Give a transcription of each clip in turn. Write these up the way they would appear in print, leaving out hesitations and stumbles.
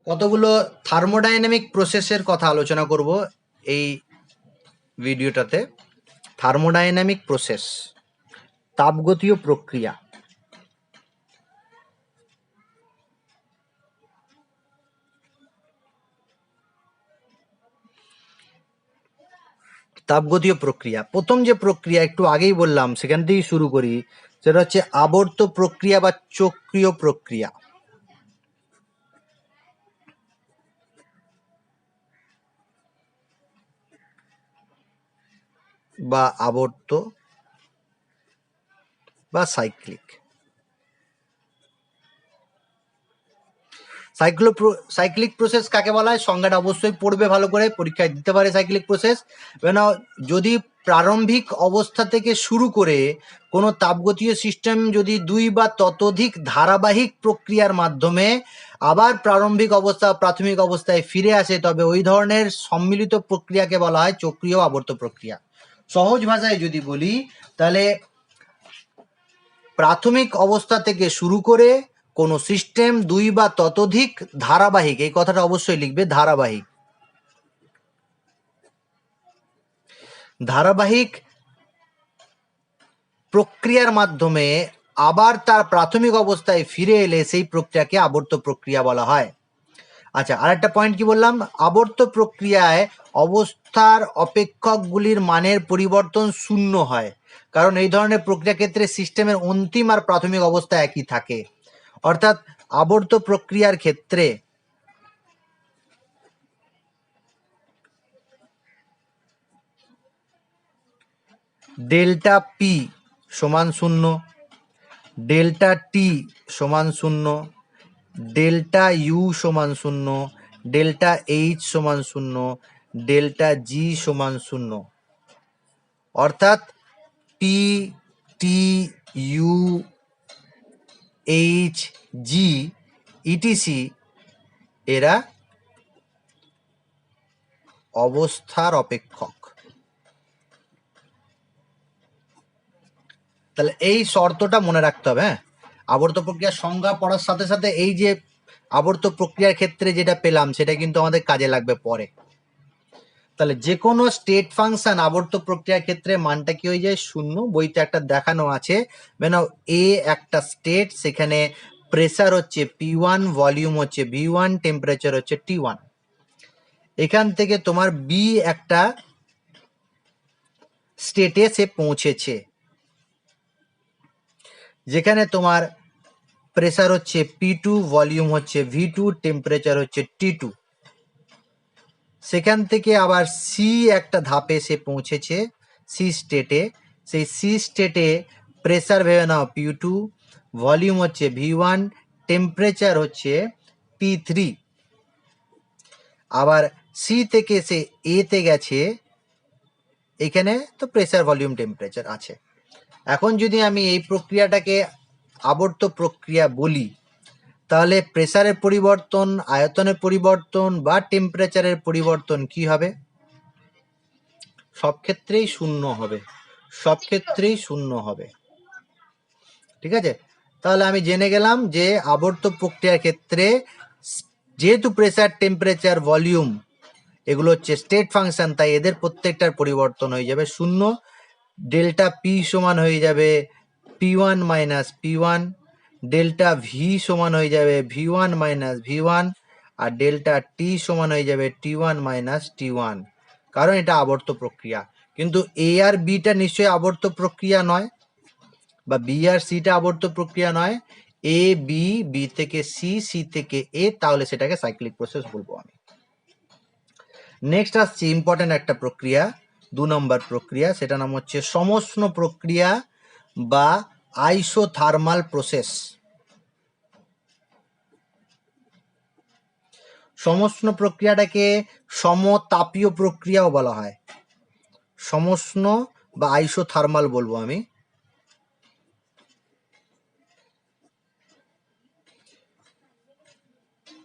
কতগুলো থার্মোডাইনামিক প্রসেসের কথা আলোচনা করব এই ভিডিওটাতে। থার্মোডাইনামিক প্রসেস, তাপগতীয় প্রক্রিয়া। তাপগতীয় প্রক্রিয়া, প্রথম যে প্রক্রিয়া একটু আগেই বললাম সেখান থেকেই শুরু করি, সেটা হচ্ছে আবর্ত প্রক্রিয়া বা চক্রীয় প্রক্রিয়া। বা আবর্ত বা সাইক্লিক। সাইক্লিক প্রসেস কাকে বলা হয়? সংজ্ঞাটা অবশ্যই পড়বে ভালো করে, পরীক্ষায় দিতে পারে সাইক্লিক প্রসেস। যদি প্রারম্ভিক অবস্থা থেকে শুরু করে কোনো তাপগতীয় সিস্টেম যদি দুই বা ততোধিক ধারাবাহিক প্রক্রিয়ার মাধ্যমে আবার প্রারম্ভিক অবস্থা প্রাথমিক অবস্থায় ফিরে আসে, তবে ওই ধরনের সম্মিলিত প্রক্রিয়াকে বলা হয় চক্রীয় আবর্ত প্রক্রিয়া। সহজ ভাষায় যদি বলি তাহলে প্রাথমিক অবস্থা থেকে শুরু করে কোনো সিস্টেম দুই বা ততোধিক ধারাবাহিক, এই কথাটা অবশ্যই লিখবে, ধারাবাহিক প্রক্রিয়ার মাধ্যমে আবার তার প্রাথমিক অবস্থায় ফিরে এলে সেই প্রক্রিয়াকে আবর্ত প্রক্রিয়া বলা হয়। আচ্ছা, আরেকটা পয়েন্ট কি বললাম? আবর্ত প্রক্রিয়ায় অবস্থার অপেক্ষকগুলির মানের পরিবর্তন শূন্য হয়, কারণ এই ধরনের প্রক্রিয়া ক্ষেত্রে সিস্টেমের অন্তিম আর প্রাথমিক অবস্থা একই থাকে। অর্থাৎ আবর্ত প্রক্রিয়ার ক্ষেত্রে ডেল্টা পি সমান শূন্য, ডেল্টা টি সমান শূন্য, ডেল্টা ইউ সমান শূন্য, ডেল্টা এইচ সমান শূন্য, ডেল্টা জি সমান শূন্য। অর্থাৎ P, T, U, H, G, etc এরা অবস্থার অপেক্ষক। তাহলে এই শর্তটা মনে রাখতে হবে। হ্যাঁ, আবর্ত প্রক্রিয়ার সংজ্ঞা পড়ার সাথে সাথে এই যে আবর্ত প্রক্রিয়ার ক্ষেত্রে যেটা পেলাম সেটা কিন্তু আমাদের কাজে লাগবে পরে। তাহলে যে কোনো স্টেট ফাংশন আবর্ত প্রক্রিয়ার ক্ষেত্রে মানটা কি হয়ে যায়? শূন্য। বইতে একটা দেখানো আছে, মানে এ একটা স্টেট, সেখানে প্রেসার হচ্ছে P1, ভলিউম হচ্ছে V1, টেম্পারেচার হচ্ছে T1। এখান থেকে তোমার বি একটা স্টেটে সে পৌঁছেছে, যেখানে তোমার প্রেসার হচ্ছে P2, ভলিউম হচ্ছে V2, টেম্পারেচার হচ্ছে T2। সেখান থেকে আবার সি একটা ধাপে সে পৌঁছেছে, সি স্টেটে। সেই সি স্টেটে প্রেসার ভেবে নাও P2, ভলিউম হচ্ছে V1, টেম্পারেচার হচ্ছে T3। আবার সি থেকে সে এ তে গেছে, এখানে তো প্রেসার, ভলিউম, টেম্পারেচার আছে। এখন যদি আমি এই প্রক্রিয়াটাকে আবর্ত প্রক্রিয়া বলি, তাহলে প্রেসারের পরিবর্তন, আয়তনের পরিবর্তন বা টেম্পারেচারের পরিবর্তন কি হবে? সব ক্ষেত্রেই শূন্য হবে, সব ক্ষেত্রেই শূন্য হবে। ঠিক আছে, তাহলে আমি জেনে গেলাম যে আবর্ত প্রক্রিয়ার ক্ষেত্রে যেহেতু প্রেসার, টেম্পারেচার, ভলিউম এগুলো হচ্ছে স্টেট ফাংশন, তাই এদের প্রত্যেকটার পরিবর্তন হয়ে যাবে শূন্য। ডেল্টা পি সমান হয়ে যাবে P1 minus P1, delta V সমান হয়ে যাবে V1 মাইনাস V1, আর ডেল্টা টি সমান হয়ে যাবে T1 মাইনাস T1, কারণ এটা আবর্ত প্রক্রিয়া। কিন্তু এ আর বিটা নিশ্চয়ই আবর্ত প্রক্রিয়া নয়, বা বি আর সিটা আবর্ত প্রক্রিয়া নয়। এ বি, বি থেকে সি, সি থেকে এ, তাহলে সেটাকে সাইক্লিক প্রসেস বলবো আমি। নেক্সট আসছে ইম্পর্টেন্ট একটা প্রক্রিয়া, 2 নম্বর প্রক্রিয়া, সেটা নাম হচ্ছে সমষ্ণ প্রক্রিয়া বা আইসোথার্মাল প্রসেস। সমষ্ণ প্রক্রিয়াটাকে সমতাপীয় প্রক্রিয়াও বলা হয়। সমষ্ণ বা আইসোথার্মাল বলবো আমি।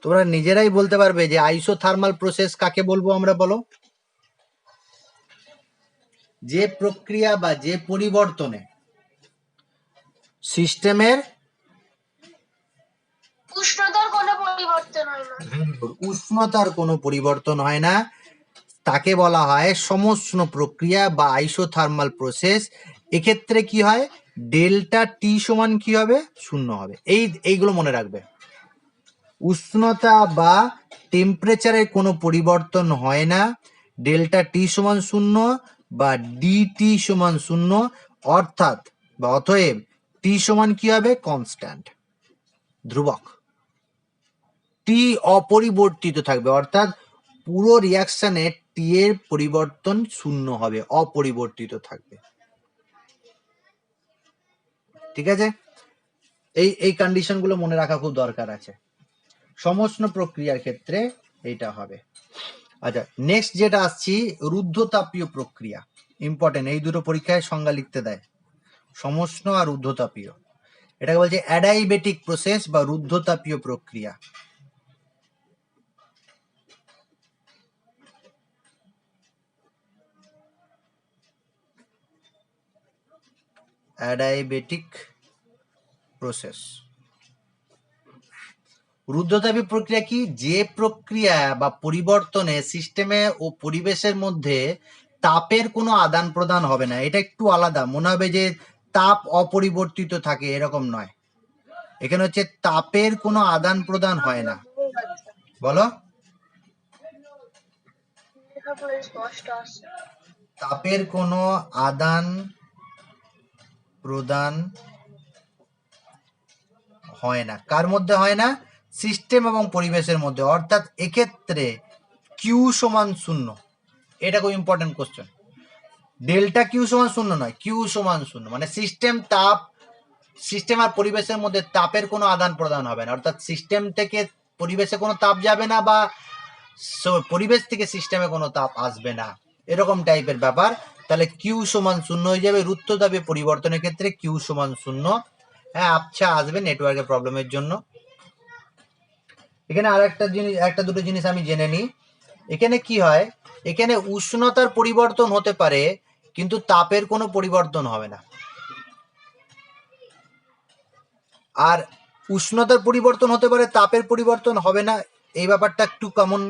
তোমরা নিজেরাই বলতে পারবে যে আইসোথার্মাল প্রসেস কাকে বলবো আমরা, বলো? যে প্রক্রিয়া বা যে পরিবর্তনে সিস্টেমের উষ্ণতার কোনো পরিবর্তন হয় না। উষ্ণতার কোনো পরিবর্তন হয় না, তাকে বলা হয় সমোষ্ণ প্রক্রিয়া বা আইসোথার্মাল প্রসেস। এক্ষেত্রে কি হয়, ডেল্টা টি সমান কি হবে, শূন্য হবে। এইগুলো মনে রাখবে, উষ্ণতা বা টেম্পারেচারের কোনো পরিবর্তন হয় না, ডেল্টা টি সমান শূন্য বা ডিটি সমান শূন্য, অর্থাৎ বা অতএব টি সমান কি হবে, কনস্ট্যান্ট, ধ্রুবক। টি অপরিবর্তিত থাকবে, অর্থাৎ পুরো রিয়াকশনে টি এর পরিবর্তন শূন্য হবে, অপরিবর্তিত থাকবে। ঠিক আছে, এই কন্ডিশনগুলো মনে রাখা খুব দরকার আছে। সমোষ্ণ প্রক্রিয়ার ক্ষেত্রে এইটা হবে। আচ্ছা, নেক্সট যেটা আসছি, রুদ্ধতাপীয় প্রক্রিয়া। ইম্পর্টেন্ট, এই দুটো পরীক্ষায় সংজ্ঞা লিখতে দেয়, সমোষ্ণ আর রুদ্ধতাপীয়। এটাকে বলছে অ্যাডাইবেটিক প্রসেস বা রুদ্ধতাপীয় প্রক্রিয়া। অ্যাডাইবেটিক প্রসেস। রুদ্ধতাপীয় প্রক্রিয়া কি, যে প্রক্রিয়া বা পরিবর্তনে সিস্টেমে ও পরিবেশের মধ্যে তাপের কোনো আদান প্রদান হবে না। এটা একটু আলাদা, মনে হবে যে তাপ অপরিবর্তিত থাকে, এরকম নয়। এখানে হচ্ছে তাপের কোনো আদান প্রদান হয় না। বলো, তাপের কোনো আদান প্রদান হয় না। কার মধ্যে হয় না, সিস্টেম এবং পরিবেশের মধ্যে। অর্থাৎ এক্ষেত্রে কিউ সমান শূন্য। এটা খুব ইম্পর্টেন্ট কোশ্চেন। ডেল্টা কিউ সমান শূন্য নয়, কিউ সমান শূন্য, মানে সিস্টেম আর পরিবেশের মধ্যে তাপের কোনো আদান প্রদান হবে না। অর্থাৎ সিস্টেম থেকে পরিবেশে কোনো তাপ যাবে না বা পরিবেশ থেকে সিস্টেমে কোনো তাপ আসবে না, এরকম টাইপের ব্যাপার। তাহলে কিউ সমান শূন্য হয়ে যাবে। রুদ্ধতাপীয় পরিবর্তনের ক্ষেত্রে কিউ সমান শূন্য। হ্যাঁ, আচ্ছা, আসবে নেটওয়ার্কের প্রবলেমের জন্য। এখানে আর একটা দুটো জিনিস আমি জেনে নিই। এখানে কি হয়, এখানে উষ্ণতার পরিবর্তন হতে পারে কিন্তু তাপের কোনো পরিবর্তন হবে না। আর উষ্ণতার পরিবর্তন হতে পারে, তাপের পরিবর্তন হবে না, এই ব্যাপারটা একটু কমন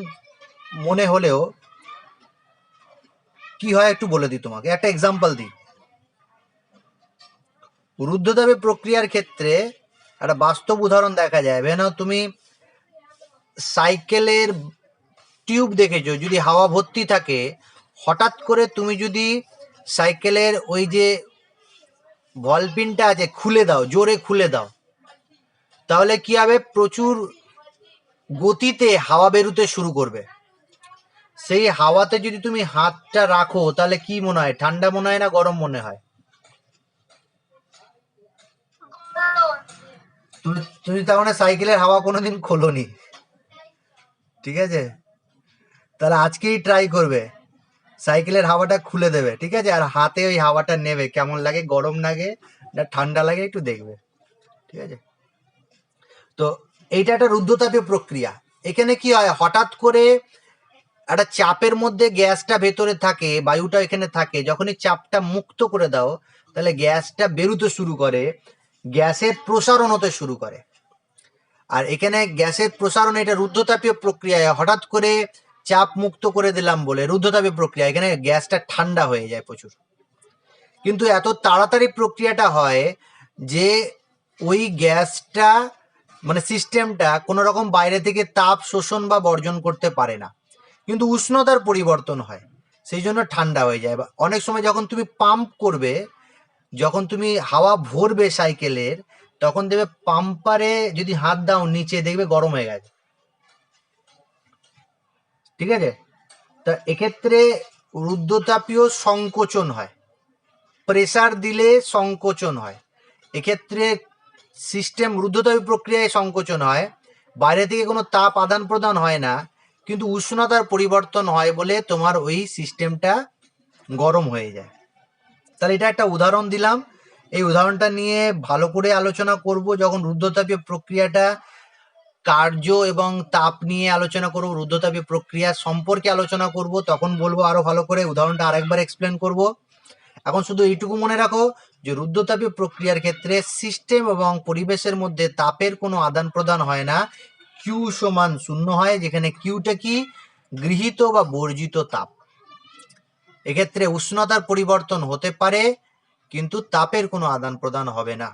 মনে হলেও কি হয় একটু বলে দিই তোমাকে, একটা এক্সাম্পল দিই। রুদ্ধতাপীয় প্রক্রিয়ার ক্ষেত্রে একটা বাস্তব উদাহরণ দেখা যায়। না, তুমি সাইকেলের টিউব দেখেছো, যদি হাওয়া ভর্তি থাকে, হঠাৎ করে তুমি যদি সাইকেলের ওই যে ভলপিনটা আছে খুলে দাও, জোরে খুলে দাও, তাহলে কি হবে, প্রচুর গতিতে হাওয়া বেরোতে শুরু করবে। সেই হাওয়াতে যদি তুমি হাতটা রাখো, তাহলে কি মনে হয়, ঠান্ডা মনে হয় না গরম মনে হয়? তুমি তার মানে সাইকেলের হাওয়া কোনোদিন খোলোনি, ঠিক আছে? তাহলে আজকেই ট্রাই করবে, সাইকেলের হাওয়াটা খুলে দেবে, ঠিক আছে? আর হাতে ওই হাওয়াটা নেবে, কেমন লাগে, গরম লাগে না ঠান্ডা লাগে, একটু দেখবে, ঠিক আছে? তো এইটা একটা রুদ্ধতাপীয় প্রক্রিয়া। এখানে কি হয়, হঠাৎ করে একটা চাপের মধ্যে গ্যাসটা ভেতরে থাকে, বায়ুটা এখানে থাকে, যখনই চাপটা মুক্ত করে দাও, তাহলে গ্যাসটা বেরোতে শুরু করে, গ্যাসের প্রসারণ হতে শুরু করে। আর এখানে গ্যাসের প্রসারণ, এটা রুদ্ধতাপীয় প্রক্রিয়ায় হঠাৎ করে চাপ মুক্ত করে দিলাম বলে রুদ্ধতাপীয় প্রক্রিয়া, এখানে গ্যাসটা ঠান্ডা হয়ে যায় প্রচুর। কিন্তু এত তাড়াতাড়ি প্রক্রিয়াটা হয় যে ওই গ্যাসটা মানে সিস্টেমটা কোনো রকম বাইরে থেকে তাপ শোষণ বা বর্জন করতে পারে না, কিন্তু উষ্ণতার পরিবর্তন হয়, সেই জন্য ঠান্ডা হয়ে যায়। অনেক সময় যখন তুমি পাম্প করবে, যখন তুমি হাওয়া ভরবে সাইকেলের, তখন দেখবে পাম্পারে যদি হাত দাও নিচে, দেখবে গরম হয়ে গেছে, ঠিক আছে? তা এক্ষেত্রে রুদ্ধতাপীয় সংকোচন হয়, প্রেসার দিলে সংকোচন হয়। এক্ষেত্রে সিস্টেম রুদ্ধতাপীয় প্রক্রিয়ায় সংকোচন হয়, বাইরে থেকে কোনো তাপ আদান প্রদান হয় না, কিন্তু উষ্ণতার পরিবর্তন হয় বলে তোমার ওই সিস্টেমটা গরম হয়ে যায়। তাহলে এটা একটা উদাহরণ দিলাম। এই উদাহরণটা নিয়ে ভালো করে আলোচনা করব যখন রুদ্ধতাপীয় প্রক্রিয়াটা কার্য এবং তাপ নিয়ে আলোচনা করব, রুদ্ধতাপীয় প্রক্রিয়া সম্পর্কে আলোচনা করব, তখন বলবো আরো ভালো করে, উদাহরণটা আরেকবার এক্সপ্লেন করব। এখন শুধু এইটুকু মনে রাখো যে রুদ্ধতাপীয় প্রক্রিয়ার ক্ষেত্রে সিস্টেম এবং পরিবেশের মধ্যে তাপের কোনো আদান প্রদান হয় না, কিউ সমান 0 হয়, যেখানে কিউটা কি গৃহীত বা বর্জিত তাপ। এক্ষেত্রে উষ্ণতার পরিবর্তন হতে পারে কিন্তু তাপের কোনো আদান প্রদান হবে না।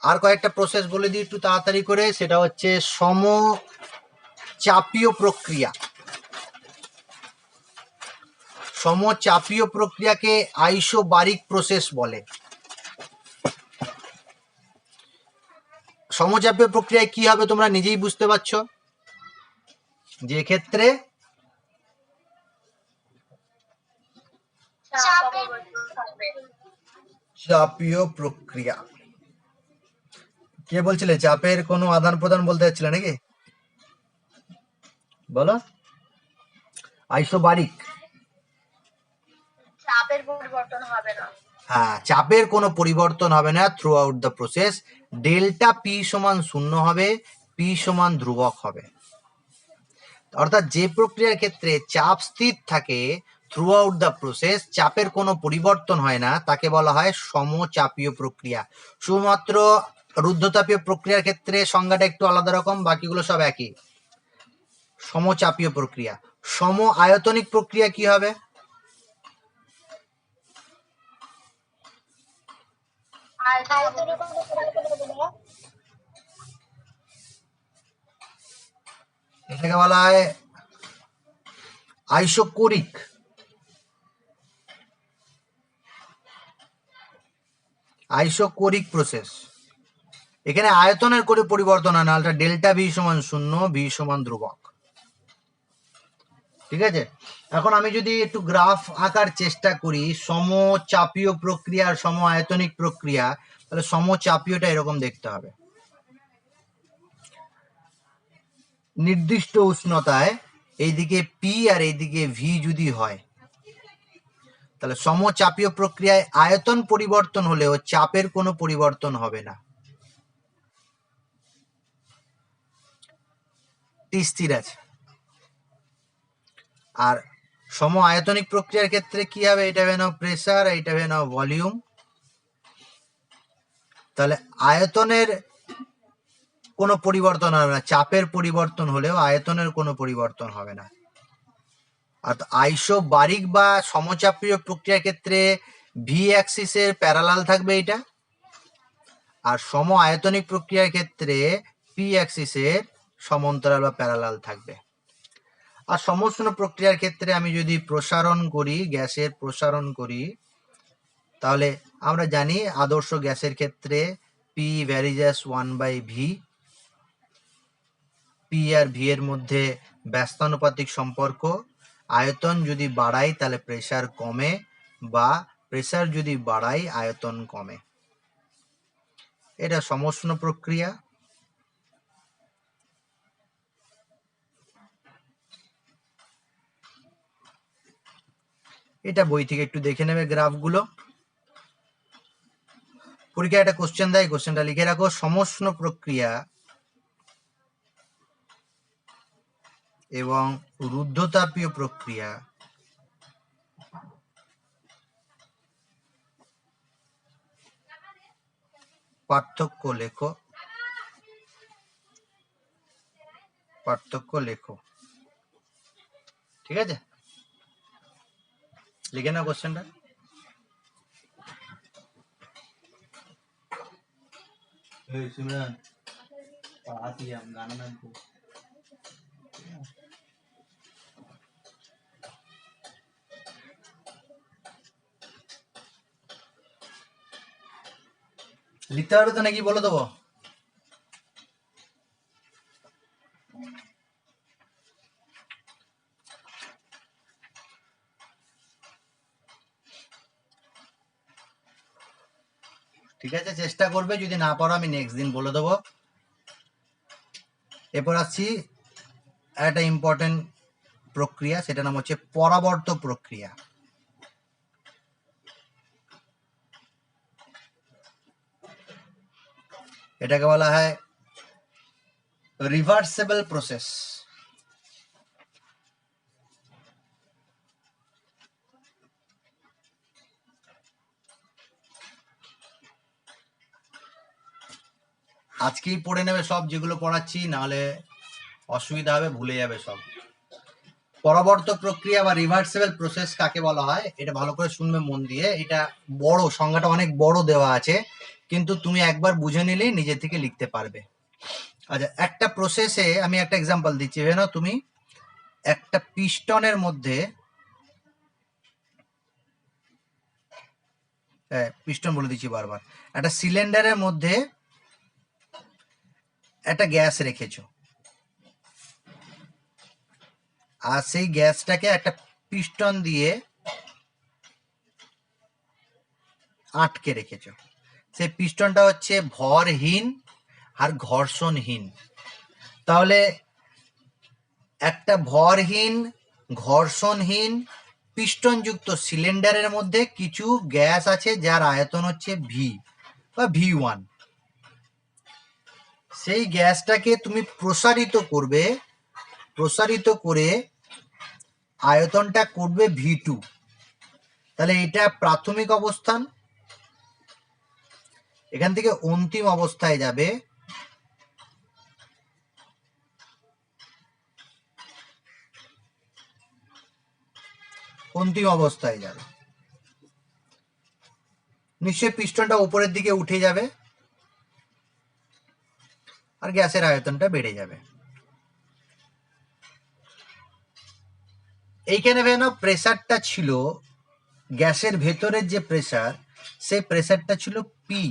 আর কয়েকটা প্রসেস বলে দিই একটু তাড়াতাড়ি করে, সেটা হচ্ছে সমচাপীয় প্রক্রিয়া। সমচাপীয় প্রক্রিয়াকে আইসোবারিক প্রসেস বলে। সমচাপীয় প্রক্রিয়ায় কি হবে তোমরা নিজেই বুঝতে পারছো, যে ক্ষেত্রে চাপীয় প্রক্রিয়া। কে বলছিলে চাপের কোনো আদান প্রদান বলতে যাচ্ছিলে নাকি? বলো। আইসোবারিক, চাপের পরিবর্তন হবে না। হ্যাঁ, চাপের কোনো পরিবর্তন হবে না through out the process. Delta P সমান 0 হবে, পি সমান ধ্রুবক হবে। অর্থাৎ যে প্রক্রিয়ার ক্ষেত্রে চাপ স্থির থাকে থ্রু আউট দ্য প্রসেস, চাপের কোনো পরিবর্তন হয় না, তাকে বলা হয় সমচাপীয় প্রক্রিয়া। শুধুমাত্র রুদ্ধতাপীয় প্রক্রিয়ার ক্ষেত্রে সংজ্ঞাটা একটু আলাদা রকম, বাকিগুলো সব একই। সমচাপীয় প্রক্রিয়া। সম আয়তনিক প্রক্রিয়া কি হবে? এটাকে বলা হয় আইসোকোরিক। Isochoric process. এখানে আয়তনের করে পরিবর্তন হয় না, ডেল্টা ভি সমান 0, ভি সমান ধ্রুবক। ঠিক আছে, এখন আমি যদি একটু গ্রাফ আঁকার চেষ্টা করি সমচাপীয় প্রক্রিয়া আর সম আয়তনিক প্রক্রিয়া, তাহলে সমচাপীয়টা এরকম দেখতে হবে। নির্দিষ্ট উষ্ণতায় এইদিকে পি আর এইদিকে ভি যদি হয়, তাহলে সমচাপীয় প্রক্রিয়ায় আয়তন পরিবর্তন হলেও চাপের কোনো পরিবর্তন হবে না, স্থির আছে। আর সম আয়তনিক প্রক্রিয়ার ক্ষেত্রে কি হবে, এটা হবে না প্রেসার, এটা হবে না ভলিউম। তাহলে আয়তনের কোনো পরিবর্তন হবে না, চাপের পরিবর্তন হলেও আয়তনের কোনো পরিবর্তন হবে না। আর আইসোবারিক বা সমচাপীয় প্রক্রিয়ার ক্ষেত্রে ভি অ্যাক্সিসের প্যারালাল থাকবে এটা, আর সম আয়তনিক প্রক্রিয়ার ক্ষেত্রে পি অ্যাক্সিসের সমান্তরাল বা প্যারালাল থাকবে। আর সমুষ্ণ প্রক্রিয়ার ক্ষেত্রে আমি যদি প্রসারণ করি, গ্যাসের প্রসারণ করি, তাহলে আমরা জানি আদর্শ গ্যাসের ক্ষেত্রে P varies as 1/v। P R V এর মধ্যে ব্যস্তানুপাতিক সম্পর্ক। আয়তন যদি বাড়াই তাহলে প্রেসার কমে, বা প্রেসার যদি বাড়াই আয়তন কমে। এটা সমুষ্ণ প্রক্রিয়া। এটা বই থেকে একটু দেখে নেবে গ্রাফগুলো। পরীক্ষায় একটা কোশ্চেন দেয়, কোশ্চেনটা লিখে রাখো। সমুষ্ণ প্রক্রিয়া এবং রুদ্ধতাপীয় প্রক্রিয়া পার্থক্য লেখো। পার্থক্য লেখো। ঠিক আছে, লিখে নাও কোশ্চেনটা। সিমরান आती है हम गाना नाम को লিখতে পারবে তো নাকি বলে দেবো? ঠিক আছে, চেষ্টা করবে, যদি না পারো আমি নেক্সট দিন বলে দেবো। এরপর আসছি একটা ইম্পর্টেন্ট প্রক্রিয়া, সেটা নাম হচ্ছে পরাবর্ত প্রক্রিয়া। এটাকে বলা হয় রিভার্সেবল প্রসেস। আজকেই পড়ে নেবে সব যেগুলো পড়াচ্ছি, নাহলে অসুবিধা হবে, ভুলে যাবে সব। পরবর্ত প্রক্রিয়া বা রিভার্সিবল প্রসেস কাকে বলা হয়, এটা ভালো করে শুনবে মন দিয়ে। এটা বড়, সংজ্ঞাটা অনেক বড় দেওয়া আছে, কিন্তু তুমি একবার বুঝে নিলেই নিজে থেকে লিখতে পারবে। আচ্ছা, একটা প্রসেসে আমি একটা এক্সাম্পল দিচ্ছি। ভেবে নাও তুমি একটা পিস্টনের মধ্যে, পিস্টন বলে দিচ্ছি বারবার, একটা সিলিন্ডারের মধ্যে একটা গ্যাস রেখেছো, আর সেই গ্যাসটাকে একটা পিস্টন দিয়ে আটকে রেখেছো। সেই পিস্টনটা হচ্ছে ভরহীন আর ঘর্ষণহীন। তাহলে একটা ভরহীন ঘর্ষণহীন পিস্টনযুক্ত সিলিন্ডারের মধ্যে কিছু গ্যাস আছে যার আয়তন হচ্ছে ভি বা V1। সেই গ্যাসটাকে তুমি প্রসারিত করবে, প্রসারিত করে আয়তনটা করবে V2। তাহলে এটা প্রাথমিক অবস্থান, এখান থেকে অন্তিম অবস্থায় যাবে অন্তিম অবস্থায় যাবে। নিশ্চয়ই পিস্টনটা উপরের দিকে উঠে যাবে আর গ্যাসের আয়তনটা বেড়ে যাবে। এইখানে ভেবে প্রেসারটা ছিল, গ্যাসের ভেতরের যে প্রেসার, সেই প্রেসারটা ছিল পি,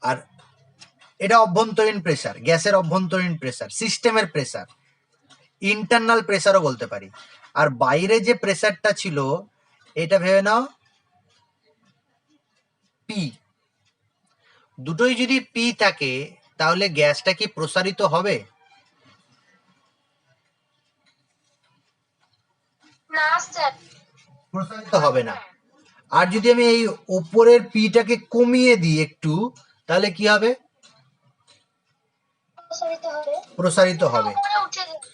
আর এটা অভ্যন্তরীণ প্রেসার, গ্যাসের অভ্যন্তরীণ প্রেসার, সিস্টেমের প্রেসার, ইন্টারনাল প্রেসারও বলতে পারি। আর বাইরে যে প্রেসারটা ছিল এটা ভেবে নাও পি। দুটোই যদি পি থাকে তাহলে গ্যাসটা কি প্রসারিত হবে? না স্যার, প্রসারিত হবে না। আর যদি আমি এই উপরের পিটাকে কমিয়ে দিই একটু, তাহলে কি হবে? প্রসারিত হবে। প্রসারিত হবে, উপরে উঠে যাবে।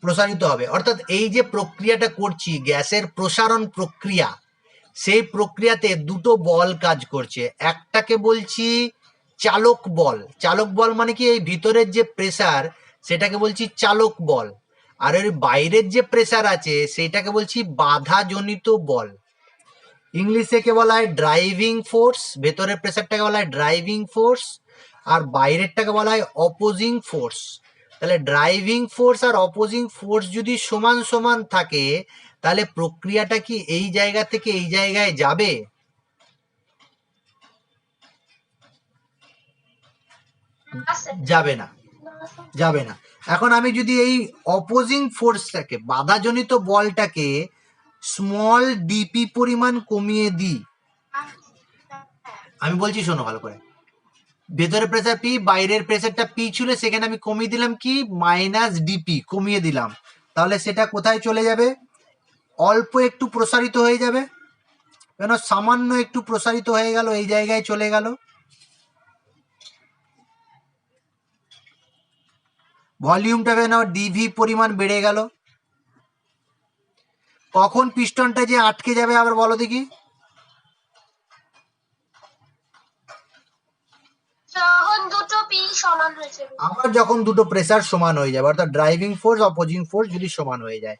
প্রসারিত হবে। অর্থাৎ এই যে প্রক্রিয়াটা করছি, গ্যাসের প্রসারণ প্রক্রিয়া, সেই প্রক্রিয়াতে দুটো বল কাজ করছে। একটাকে বলছি চালক বল। চালক বল মানে কি, এই ভিতরের যে প্রেসার সেটাকে বলছি চালক বল, আর এর বাইরের যে প্রেসার আছে সেটাকে বলছি বাধাজনিত বল। ইংলিশে কে বলা হয় ড্রাইভিং ফোর্স, ভেতরের প্রেসারটাকে বলা হয় ড্রাইভিং ফোর্স, আর বাইরেরটাকে বলা হয় অপোজিং ফোর্স। তাহলে ড্রাইভিং ফোর্স আর অপোজিং ফোর্স যদি সমান সমান থাকে, তাহলে প্রক্রিয়াটা কি এই জায়গা থেকে এই জায়গায় যাবে? না স্যার, যাবে না, না স্যার। যাবে না। এখন আমি যদি এই অপোজিং ফোর্সটাকে, বাধাজনিত বলটাকে স্মল ডিপি পরিমাণ কমিয়ে দিই, আমি বলছি শোনো ভালো করে, ভেতরের প্রেসার পি, বাইরের প্রেসারটা পি ছিল, সেখানে আমি কমিয়ে দিলাম কি -ডিপি কমিয়ে দিলাম, তাহলে সেটা কোথায় চলে যাবে? অল্প একটু প্রসারিত হয়ে যাবে, কেন সামান্য একটু প্রসারিত হয়ে গেল, এই জায়গায় চলে গেল। ভলিউমটা না ডিভি পরিমাণ বেড়ে গেল। কখন পিস্টনটা যে আটকে যাবে আবার বলো দেখি? যখন দুটো পি সমান হয়ে যাবে। আবার যখন দুটো প্রেসার সমান হয়ে যাবে, অর্থাৎ ড্রাইভিং ফোর্স অপোজিং ফোর্স যদি সমান হয়ে যায়।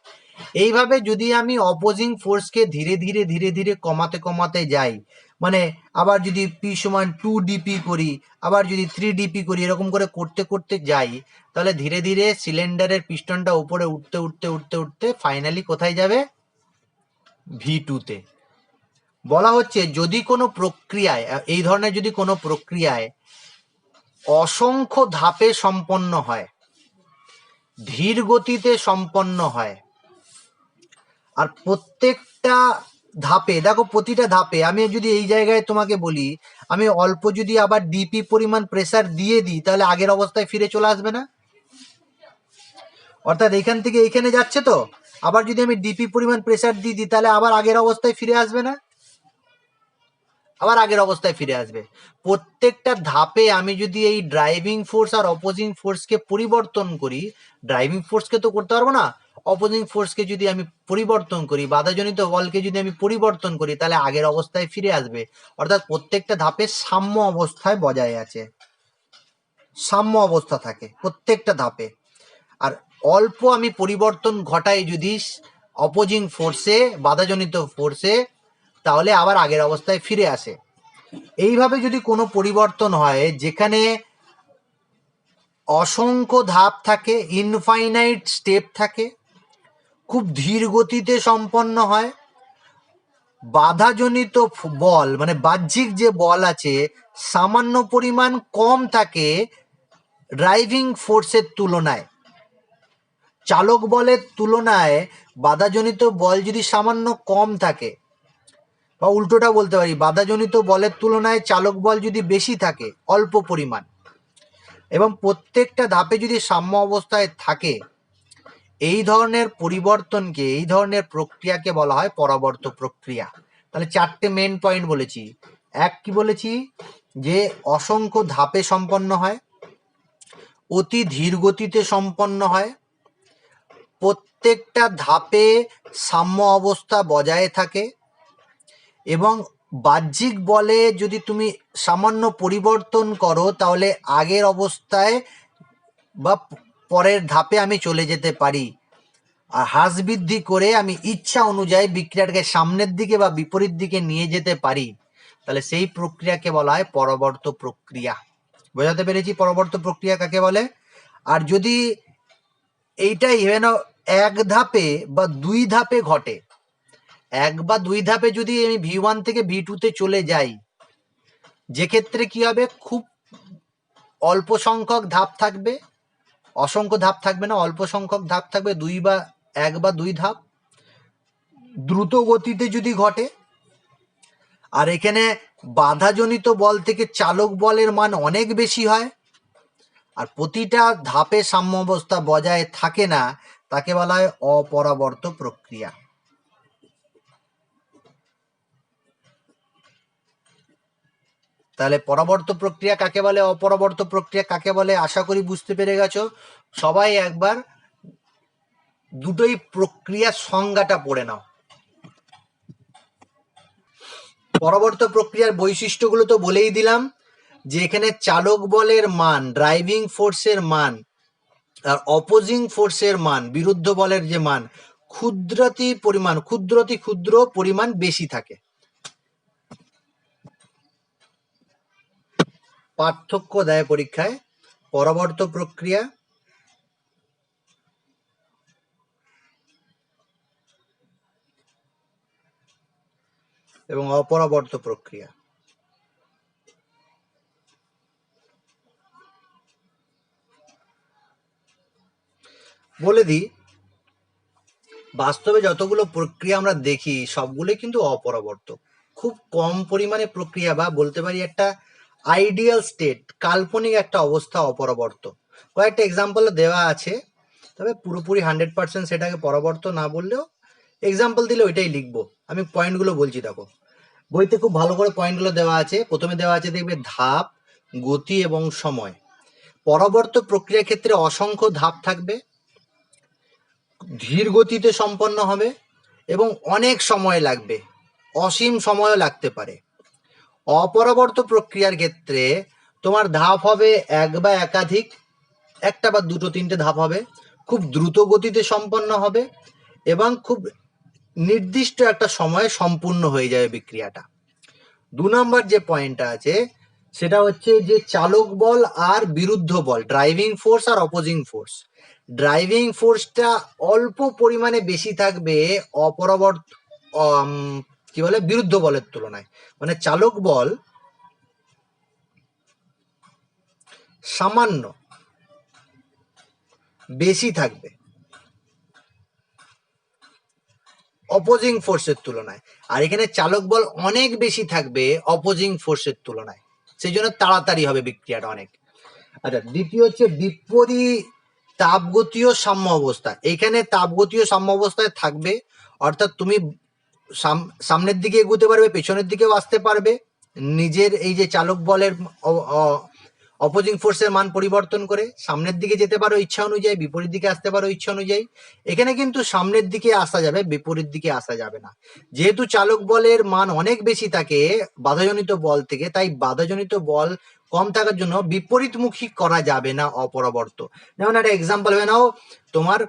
এইভাবে যদি আমি অপোজিং ফোর্সকে ধীরে ধীরে ধীরে ধীরে কমাতে কমাতে যাই, মানে আবার যদি পি সমান 2 ডিপি করি, আবার যদি 3 ডিপি করি, এরকম করে করতে করতে যাই, তাহলে ধীরে ধীরে সিলিন্ডারের পিস্টনটা উপরে উঠতে উঠতে উঠতে উঠতে ফাইনালি কোথায় যাবে? V2-তে। বলা হচ্ছে যদি কোনো প্রক্রিয়ায়, এই ধরনের যদি কোনো প্রক্রিয়ায় অসংখ্য ধাপে সম্পন্ন হয়, ধীর গতিতে সম্পন্ন হয়, আর প্রত্যেকটা ধাপে, দেখো প্রতিটা ধাপে আমি যদি এই জায়গায় তোমাকে বলি আমি অল্প যদি আবার ডিপি পরিমাণ প্রেসার দিয়ে দিই, তাহলে আগের অবস্থায় ফিরে চলে আসবে না? অর্থাৎ এখান থেকে এইখানে যাচ্ছে, তো আবার যদি আমি ডিপি পরিমাণ প্রেসার দিয়ে দিই, তাহলে আবার আগের অবস্থায় ফিরে আসবে না? আবার আগের অবস্থায় ফিরে আসবে। প্রত্যেকটা ধাপে আমি যদি এই ড্রাইভিং ফোর্স আর অপোজিং ফোর্সকে পরিবর্তন করি, ড্রাইভিং ফোর্সকে তো করতে পারবো না, অপোজিং ফোর্সকে যদি আমি পরিবর্তন করি, বাধাজনিত বলকে যদি আমি পরিবর্তন করি, তাহলে আগের অবস্থায় ফিরে আসবে। অর্থাৎ প্রত্যেকটা ধাপে সাম্য অবস্থায় বজায় আছে, সাম্য অবস্থা থাকে প্রত্যেকটা ধাপে। আর অল্প আমি পরিবর্তন ঘটাই যদি অপোজিং ফোর্সে, বাধাজনিত ফোর্সে, তাহলে আবার আগের অবস্থায় ফিরে আসে। এইভাবে যদি কোনো পরিবর্তন হয় যেখানে অসংখ্য ধাপ থাকে, ইনফাইনাইট স্টেপ থাকে, খুব ধীর গতিতে সম্পন্ন হয়, বাধাজনিত বল মানে বাহ্যিক যে বল আছে সামান্য পরিমাণ কম থাকে ড্রাইভিং ফোর্সের তুলনায়, চালক বলের তুলনায় বাধাজনিত বল যদি সামান্য কম থাকে, বা উল্টোটা বলতে পারি বাধাজনিত বলের তুলনায় চালক বল যদি বেশি থাকে অল্প পরিমাণ, এবং প্রত্যেকটা ধাপে যদি সাম্য অবস্থায় থাকে, এই ধরনের পরিবর্তনকে, এই ধরনের প্রক্রিয়াকে বলা হয় পরাবর্ত প্রক্রিয়া। তাহলে চারটে মেন পয়েন্ট বলেছি। এক, কি বলেছি, যে অসংখ্য ধাপে সম্পন্ন হয়, অতি ধীর গতিতে সম্পন্ন হয়, প্রত্যেকটা ধাপে সাম্য অবস্থা বজায় থাকে, এবং বাহ্যিক বলে যদি তুমি সামান্য পরিবর্তন করো তাহলে আগের অবস্থায় বা পরের ধাপে আমি চলে যেতে পারি। আর হ্রাস বৃদ্ধি করে আমি ইচ্ছা অনুযায়ী বিক্রিয়াটাকে সামনের দিকে বা বিপরীত দিকে নিয়ে যেতে পারি। তাহলে সেই প্রক্রিয়াকে বলা হয় পরবর্ত প্রক্রিয়া। বোঝাতে পেরেছি পরবর্ত প্রক্রিয়া কাকে বলে? আর যদি এইটাই ইভেন এক ধাপে বা দুই ধাপে ঘটে, এক বা দুই ধাপে যদি আমি V1 থেকে V2 তে চলে যাই, যে ক্ষেত্রে কি হবে, খুব অল্প সংখ্যক ধাপ থাকবে, অসংখ্য ধাপ থাকবে না, অল্প সংখ্যক ধাপ থাকবে, এক বা দুই ধাপ দ্রুত গতিতে যদি ঘটে। আর এখানে বাধাজনিত বল থেকে চালক বলের মান অনেক বেশি হয়, আর প্রতিটা ধাপে সাম্য অবস্থা বজায় থাকে না, তাকে বলা হয় অপরাবর্ত প্রক্রিয়া। তাহলে পরাবর্ত প্রক্রিয়া কাকে বলে, অপরাবর্ত প্রক্রিয়া কাকে বলে, আশা করি বুঝতে পেরে গেছো। সবাই একবার দুটোই প্রক্রিয়ার সংজ্ঞাটা পড়ে নাও। পরবর্ত প্রক্রিয়ার বৈশিষ্ট্যগুলো তো বলেই দিলাম, যে এখানে চালক বলের মান, ড্রাইভিং ফোর্সের মান, আর অপোজিং ফোর্সের মান, বিরুদ্ধ বলের যে মান, ক্ষুদ্র পরিমাণ বেশি থাকে। পার্থক্য দেয় পরীক্ষায় পরবর্ত প্রক্রিয়া এবং অপরাবর্ত প্রক্রিয়া। বলে দিই, বাস্তবে যতগুলো প্রক্রিয়া আমরা দেখি সবগুলোই কিন্তু অপরাবর্ত। খুব কম পরিমাণে প্রক্রিয়া, বা বলতে পারি একটা আইডিয়াল স্টেট, কাল্পনিক একটা অবস্থা অপরাবর্ত। কয়েকটা এক্সাম্পল দেওয়া আছে, তবে পুরোপুরি 100% সেটাকে পরাবর্ত না বললেও এক্সাম্পল দিলে ওইটাই লিখবো। আমি পয়েন্টগুলো বলছি, দেখো বইতে খুব ভালো করে পয়েন্টগুলো দেওয়া আছে। প্রথমে দেওয়া আছে দেখবে ধাপ, গতি এবং সময়। পরবর্ত প্রক্রিয়ার ক্ষেত্রে অসংখ্য ধাপ থাকবে, ধীর গতিতে সম্পন্ন হবে এবং অনেক সময় লাগবে, অসীম সময়ও লাগতে পারে। অপরাবর্ত প্রক্রিয়ার ক্ষেত্রে তোমার ধাপ হবে এক বা একাধিক, একটা বা দুটো তিনটে ধাপ হবে, খুব দ্রুত গতিতে সম্পন্ন হবে এবং খুব নির্দিষ্ট একটা সময়ে সম্পূর্ণ হয়ে যাবে বিক্রিয়াটা। 2 নম্বর যে পয়েন্টটা আছে সেটা হচ্ছে যে চালক বল আর বিরুদ্ধ বল, ড্রাইভিং ফোর্স আর অপোজিং ফোর্স। ড্রাইভিং ফোর্সটা অল্প পরিমাণে বেশি থাকবে কি বলে, বিরুদ্ধ বলের তুলনায়। মানে চালক বল সামান্য বেশি থাকবে অপোজিং ফোর্সের তুলনায়, আর এখানে চালক বল অনেক বেশি থাকবে অপোজিং ফোর্সের তুলনায়, সেই জন্য তাড়াতাড়ি হবে বিক্রিয়াটা অনেক। আচ্ছা, দ্বিতীয় হচ্ছে বিপরীত তাপগতীয় সাম্য অবস্থা। এখানে তাপগতীয় সাম্য অবস্থায় থাকবে, অর্থাৎ তুমি সামনের দিকে এগোতে পারবে, পেছনের দিকেও আসতে পারবে, নিজের এই যে চালক বলের অপোজিং ফোর্সের মান পরিবর্তন করে সামনের দিকে যেতে পারো ইচ্ছা অনুযায়ী, বিপরীত দিকে আসতে পারো ইচ্ছা অনুযায়ী। এখানে কিন্তু সামনের দিকে আসা যাবে, বিপরীত দিকে আসা যাবে না। যেহেতু চালক বলের মান অনেক বেশি থাকে বাধাজনিত বল থেকে, তাই বাধাজনিত বল কম থাকার জন্য বিপরীতমুখী করা যাবে না অপরাবর্ত। যেমন একটা এক্সাম্পল হয়ে নাও, তোমার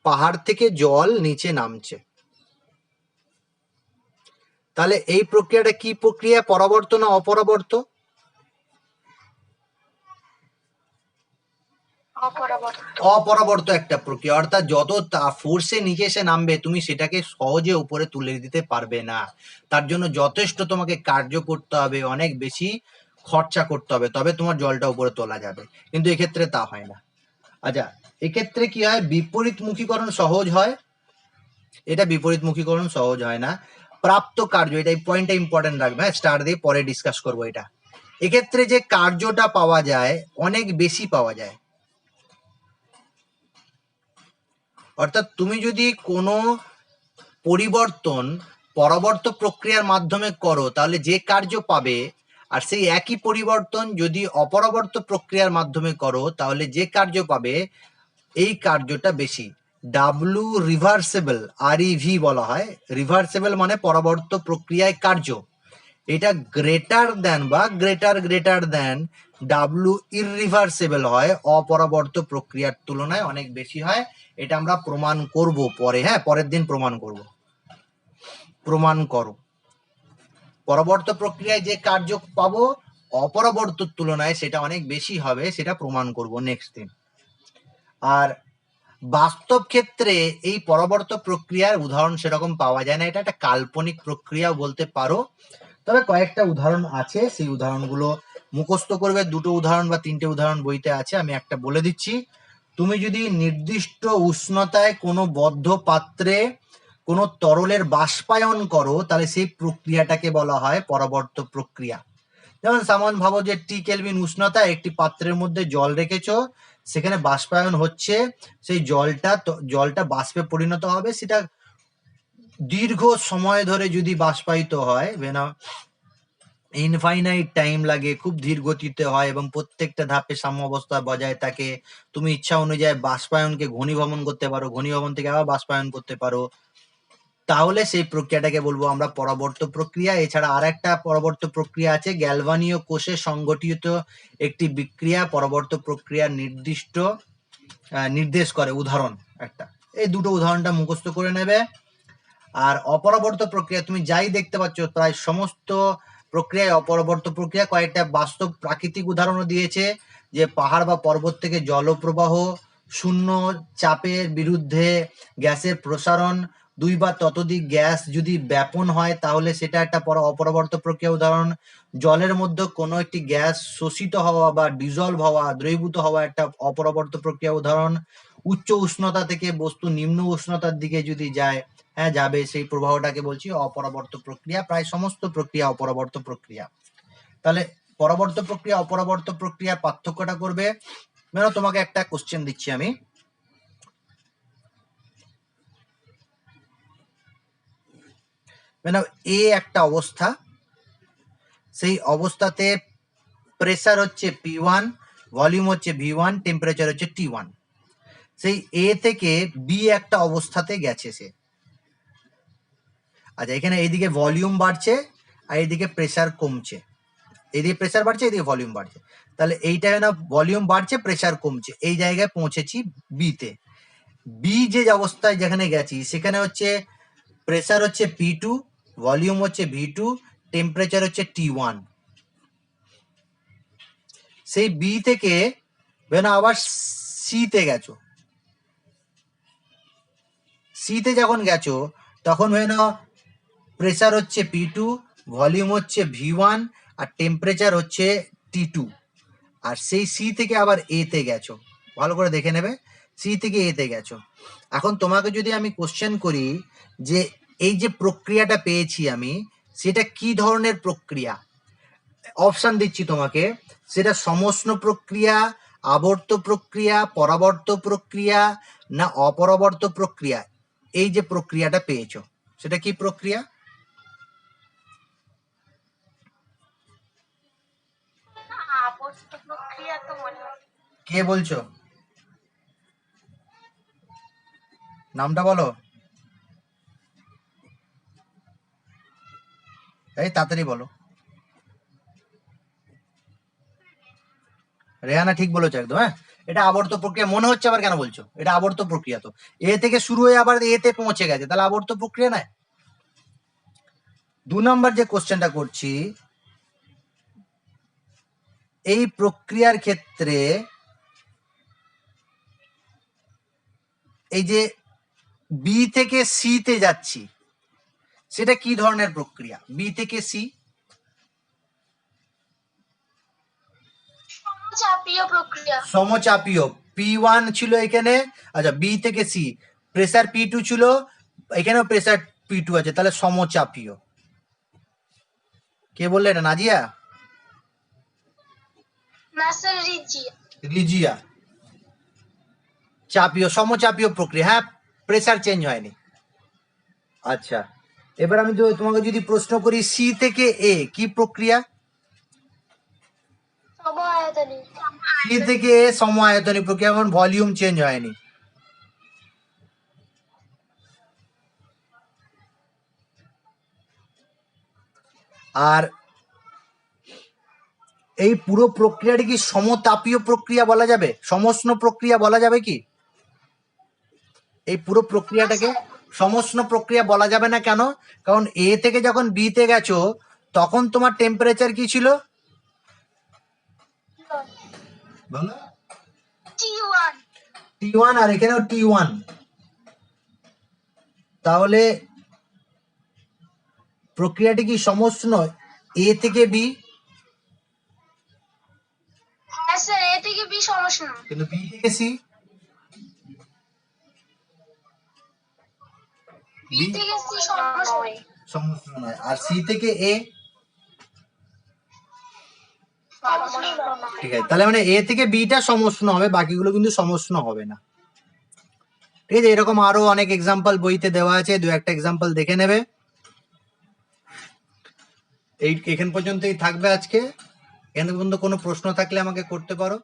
পাহাড় থেকে জল নিচে নামছে, তাহলে এই প্রক্রিয়াটা কি প্রক্রিয়া, পরাবর্ত না অপরাবর্ত? অপরাবর্ত একটা প্রক্রিয়া, অর্থাৎ যত ফোর্সে নিচে এসে নামবে তুমি সেটাকে সহজে উপরে তুলে দিতে পারবে না। তার জন্য যথেষ্ট তোমাকে কার্য করতে হবে, অনেক বেশি খরচা করতে হবে, তবে তোমার জলটা উপরে তোলা যাবে। কিন্তু এক্ষেত্রে তা হয় না। আচ্ছা, এক্ষেত্রে কি হয়, বিপরীতমুখীকরণ সহজ হয়, এটা বিপরীতমুখীকরণ সহজ হয় না। প্রাপ্ত কার্য, এটা এই পয়েন্টটা ইম্পর্টেন্ট রাখবে, হ্যাঁ, স্টার দিয়ে পরে ডিসকাস করবো এটা। এক্ষেত্রে যে কার্যটা পাওয়া যায় অনেক বেশি পাওয়া যায়। অর্থাৎ তুমি যদি কোনো পরিবর্তন পরবর্তী প্রক্রিয়ার মাধ্যমে করো তাহলে যে কার্য পাবে, আর সেই একই পরিবর্তন যদি অপরবর্তী প্রক্রিয়ার মাধ্যমে করো তাহলে যে কার্য পাবে এই কার্যটা বেশি। ডাব্লু রিভার্সেবল, REV বলা হয়, রিভার্সেবল মানে পরবর্তী প্রক্রিয়ায় কার্য, এটা গ্রেটার দেন বা গ্রেটার দেন ডাব্লু ইররিভার্সেবল হয়, অপরবর্তী প্রক্রিয়ার তুলনায় অনেক বেশি হয়। এটা আমরা প্রমাণ করব পরে, হ্যাঁ, পরের দিন প্রমাণ করব। প্রমাণ করো, পরবর্তী প্রক্রিয়ায় যে কার্য পাবো অপরবর্তীর তুলনায় সেটা অনেক বেশি হবে, সেটা প্রমাণ করব নেক্সট দিন। আর বাস্তব ক্ষেত্রে এই পরবর্তী প্রক্রিয়ার উদাহরণ সেরকম পাওয়া যায় না, এটা একটা কাল্পনিক প্রক্রিয়াও বলতে পারো। তবে কয়েকটা উদাহরণ আছে, সেই উদাহরণগুলো মুখস্থ করবে। দুটো উদাহরণ বা তিনটে উদাহরণ বইতে আছে, আমি একটা বলে দিচ্ছি। তুমি যদি নির্দিষ্ট উষ্ণতায় কোনো বদ্ধ পাত্রে কোনো তরলের বাষ্পায়ন করো তাহলে সেই প্রক্রিয়াটাকে বলা হয় পরবর্তী প্রক্রিয়া। যেমন সামন ভাবো যে টি কেলভিন উষ্ণতায় একটি পাত্রের মধ্যে জল রেখেছো, সেখানে বাষ্পায়ন হচ্ছে, সেই জলটা বাষ্পে পরিণত হবে, সেটা দীর্ঘ সময় ধরে যদি বাষ্পায়িত হয়, ইনফাইনাইট টাইম লাগে, খুব ধীর গতিতে হয় এবং প্রত্যেকটা ধাপে সাম্যাবস্থা বজায় থাকে। তুমি ইচ্ছা অনুযায়ী বাষ্পায়নকে ঘনীভবন করতে পারো, ঘনীভবন থেকে আবার বাষ্পায়ন করতে পারো, তাহলে সেই প্রক্রিয়াটাকে বলবো আমরা পরবর্তী প্রক্রিয়া। এছাড়া আর একটা পরবর্তী প্রক্রিয়া আছে, গ্যালভানীয় কোষে সংঘটিত একটি বিক্রিয়া পরবর্তী প্রক্রিয়ার নির্দেশ করে, উদাহরণ একটা। এই দুটো উদাহরণটা মুখস্থ করে নেবে। আর অপরবর্তী প্রক্রিয়া তুমি যাই দেখতে পাচ্ছ প্রায় সমস্ত প্রক্রিয়ায় অপরবর্তী প্রক্রিয়া। কয়েকটা বাস্তব প্রাকৃতিক উদাহরণও দিয়েছে, যে পাহাড় বা পর্বত থেকে জলপ্রবাহ, শূন্য চাপের বিরুদ্ধে গ্যাসের প্রসারণ, দুই বা ততোধিক গ্যাস যদি ব্যাপন হয় তাহলে সেটা একটা অপরবর্তী প্রক্রিয়া উদাহরণ। জলের মধ্যে কোনো একটি গ্যাস শোষিত হওয়া বা ডিজলভ হওয়া, দ্রবীভূত হওয়া একটা অপরবর্তী প্রক্রিয়া উদাহরণ। উচ্চ উষ্ণতা থেকে বস্তু নিম্ন উষ্ণতার দিকে যদি যায়, হ্যাঁ যাবে, সেই প্রবাহটাকে বলছি অপরবর্তী প্রক্রিয়া। প্রায় সমস্ত প্রক্রিয়া অপরবর্তী প্রক্রিয়া। তাহলে পরবর্তী প্রক্রিয়া অপরবর্তী প্রক্রিয়ার পার্থক্যটা করবে। মানে তোমাকে একটা কোশ্চেন দিচ্ছি আমি, মানে এ একটা অবস্থা, সেই অবস্থাতে প্রেসার হচ্ছে P1, ভলিউম হচ্ছে V1, টেম্পারেচার হচ্ছে T1। সেই এ থেকে বি একটা অবস্থাতে গেছে সে। আচ্ছা, এখানে এইদিকে ভলিউম বাড়ছে আর এইদিকে প্রেসার কমছে, এদিকে প্রেসার বাড়ছে এদিকে ভলিউম বাড়ছে, তাহলে এইটা না ভলিউম বাড়ছে প্রেসার কমছে, এই জায়গায় পৌঁছেছি বিতে। বি যে অবস্থায় যেখানে গেছি সেখানে হচ্ছে প্রেসার হচ্ছে P2, ভলিউম হচ্ছে V2, টেম্পারেচার হচ্ছে T1। সেই বি থেকে আবার সিতে গেছো, সিতে যখন গেছো তখন প্রেসার হচ্ছে P2, ভলিউম হচ্ছে V1 আর টেম্পারেচার হচ্ছে T2। আর সেই সি থেকে আবার এ তে গেছো, ভালো করে দেখে নেবে, সি থেকে এ তে গেছো। এখন তোমাকে যদি আমি কোশ্চেন করি যে এই যে প্রক্রিয়াটা পেয়েছি আমি, সেটা কি ধরনের প্রক্রিয়া, অপশন দিচ্ছি তোমাকে, সেটা সমষ্ণ প্রক্রিয়া, আবর্ত প্রক্রিয়া, পরাবর্ত প্রক্রিয়া না অপরাবর্ত প্রক্রিয়া। এই যে প্রক্রিয়াটা পেয়েছো সেটা কি প্রক্রিয়া? আবর্ত প্রক্রিয়া কে বলছো? নামটা বলো। এই তাড়াতাড়ি বলো। রেহানা ঠিক বলেছো একদম। হ্যাঁ, এটা আবর্ত প্রক্রিয়া মনে হচ্ছে, আবার কেন বলছো? এটা আবর্ত প্রক্রিয়া। তো এ থেকে শুরু হয়ে আবার এতে পৌঁছে গেছে, তাহলে আবর্ত প্রক্রিয়া নয়? 2 নম্বর যে কোশ্চেনটা করছি, এই প্রক্রিয়ার ক্ষেত্রে এই যে বি থেকে সি তে যাচ্ছি, সেটা কি ধরনের প্রক্রিয়া? বি থেকে সি সমচাপীয় প্রক্রিয়া। সমচাপীয়। P1 ছিল এখানে, আচ্ছা বি থেকে সি প্রেসার P2 ছিল, এখানেও প্রেসার P2 আছে, তাহলে সমচাপীয়। কে বললে এটা? নাজিয়া? নাসের রিজিয়া। লিজিয়া। চাপীয়, সমচাপীয় প্রক্রিয়া। হ্যাঁ, প্রেসার চেঞ্জ হয়নি। আচ্ছা, এবার আমি তোমাকে যদি প্রশ্ন করি সি থেকে এ কি প্রক্রিয়া? সম-আয়তনী। সি থেকে এ সম-আয়তনী প্রক্রিয়া, এখন ভলিউম চেঞ্জ হয়নি। আর এই পুরো প্রক্রিয়াটি কি সমতাপীয় প্রক্রিয়া বলা যাবে? সমষ্ণ প্রক্রিয়া বলা যাবে কি? এই পুরো প্রক্রিয়াটাকে সমষ্ণ প্রক্রিয়া বলা যাবে না। কেন? কারণ এ থেকে যখন বি তে গেছো তখন তোমার টেম্পারেচার কি ছিল? বলো। T1। T1, আর এখানেও T1। তাহলে প্রক্রিয়াটি কি সমষ্ণ এ থেকে বি? হ্যাঁ স্যার, এ থেকে বি সমষ্ণ। কিন্তু বি থেকে সি? বি থেকে সি সমষ্ণ। সমষ্ণ নয়। আর সি থেকে এ? ঠিক আছে, তাহলে মানে এ থেকে বিটা সমষ্ণ হবে, বাকিগুলো কিন্তু সমষ্ণ হবে না। ঠিক আছে, এরকম আরো অনেক এক্সাম্পল বইতে দেওয়া আছে, 2-1টা এক্সাম্পল দেখে নেবে। এখান পর্যন্তই থাকবে আজকে। এখান পর্যন্ত কোনো প্রশ্ন থাকলে আমাকে করতে পারো।